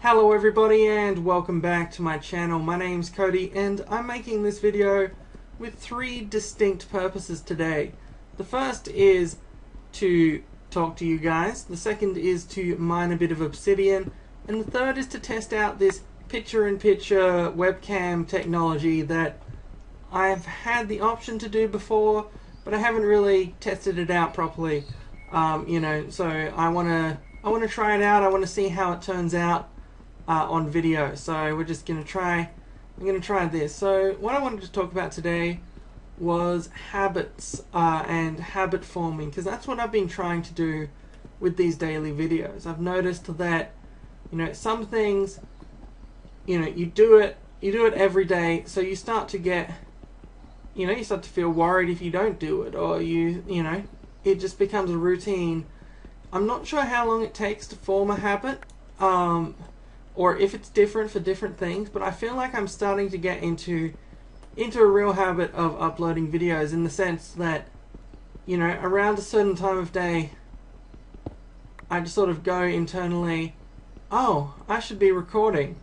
Hello everybody and welcome back to my channel. My name's Cody and I'm making this video with three distinct purposes today. The first is to talk to you guys, the second is to mine a bit of obsidian, and the third is to test out this picture-in-picture webcam technology that I've had the option to do before, but I haven't really tested it out properly. So I want to try it out. I want to see how it turns out on video. So we're just gonna try. I'm gonna try this. So what I wanted to talk about today was habits and habit forming, because that's what I've been trying to do with these daily videos. I've noticed that some things you do it every day, so you start to get you start to feel worried if you don't do it, or it just becomes a routine. I'm not sure how long it takes to form a habit, or if it's different for different things, but I feel like I'm starting to get into a real habit of uploading videos, in the sense that around a certain time of day I just sort of go internally, oh, I should be recording,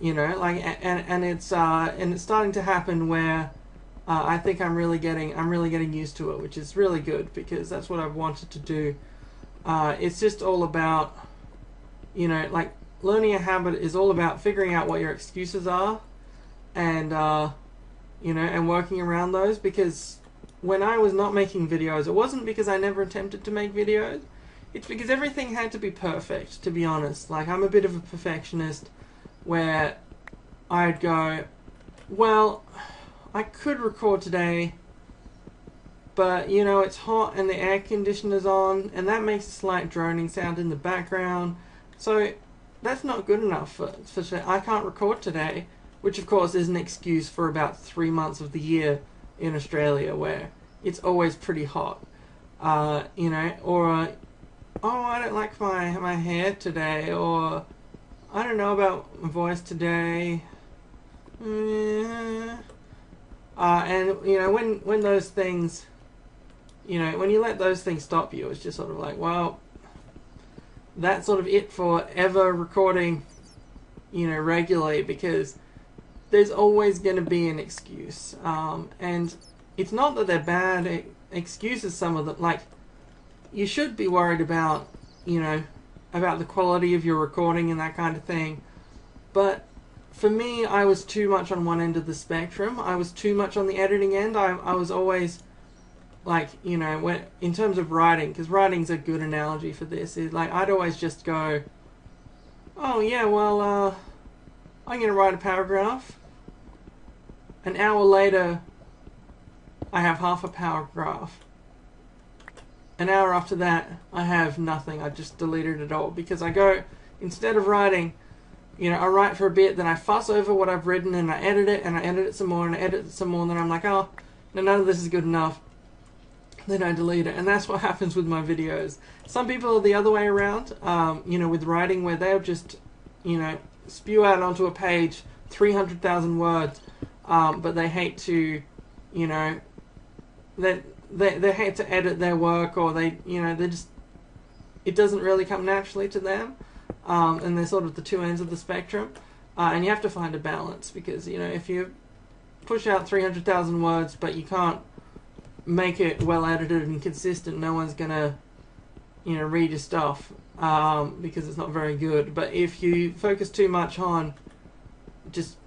and it's starting to happen where I think I'm really getting used to it, which is really good, because that's what I've wanted to do. It's just all about learning a habit is all about figuring out what your excuses are, and and working around those. Because when I was not making videos, it wasn't because I never attempted to make videos, it's because everything had to be perfect, to be honest. Like, I'm a bit of a perfectionist, where I'd go, well, I could record today, but it's hot and the air conditioner's on, and that makes a slight droning sound in the background, so that's not good enough for I can't record today, which of course is an excuse for about 3 months of the year in Australia, where it's always pretty hot. Or oh, I don't like my hair today, or I don't know about my voice today. And when those things, when you let those things stop you, it's just sort of like, well, that's sort of it for ever recording, regularly, because there's always going to be an excuse. And it's not that they're bad excuses, some of them. Like, you should be worried about, about the quality of your recording and that kind of thing. But for me, I was too much on one end of the spectrum. I was too much on the editing end. I was always like, when in terms of writing, because writing's a good analogy for this, is like I'd always just go, oh yeah, well, I'm gonna write a paragraph. An hour later, I have half a paragraph. An hour after that, I have nothing. I just deleted it all, because I go, instead of writing, I write for a bit, then I fuss over what I've written, and I edit it, and I edit it some more, and I edit it some more, and then I'm like, oh, no, none of this is good enough. Then I delete it, and that's what happens with my videos. Some people are the other way around, with writing, where they'll just, spew out onto a page 300,000 words, but they hate to, they hate to edit their work, or they just, it doesn't really come naturally to them, and they're sort of the two ends of the spectrum, and you have to find a balance, because if you push out 300,000 words but you can't make it well edited and consistent, no one's gonna read your stuff, because it's not very good. But if you focus too much on just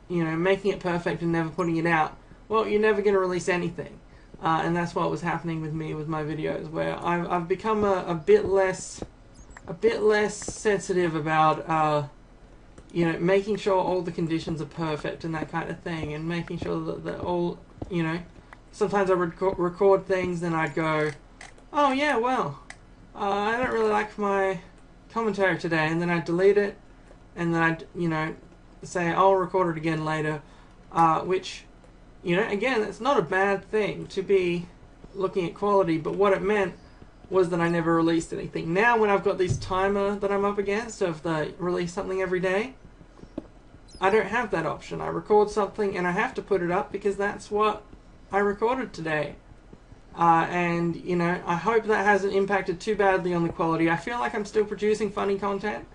making it perfect and never putting it out, well, you're never gonna release anything. And that's what was happening with me with my videos, where I've become a bit less sensitive about making sure all the conditions are perfect and that kind of thing, and making sure that they're all, sometimes I would record things, and I'd go, oh yeah, well, I don't really like my commentary today, and then I'd delete it, and then I'd, say I'll record it again later, which, again, it's not a bad thing to be looking at quality, but what it meant was that I never released anything. Now, when I've got this timer that I'm up against of the release something every day, I don't have that option. I record something and I have to put it up, because that's what I recorded today. And I hope that hasn't impacted too badly on the quality. I feel like I'm still producing funny content,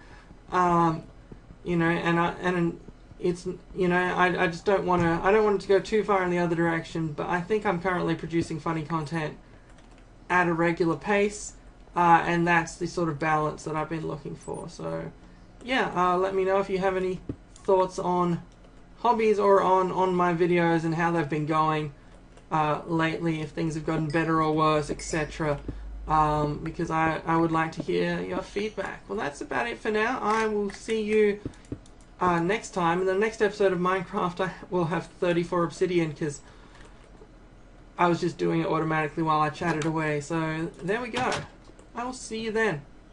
You know, and it's, you know, I just don't want to, I don't want it to go too far in the other direction, but I think I'm currently producing funny content at a regular pace, and that's the sort of balance that I've been looking for. So yeah, let me know if you have any thoughts on hobbies or on my videos and how they've been going lately, if things have gotten better or worse, etc. Because I would like to hear your feedback. Well, that's about it for now. I will see you next time. In the next episode of Minecraft, I will have 34 obsidian because I was just doing it automatically while I chatted away. So there we go. I will see you then.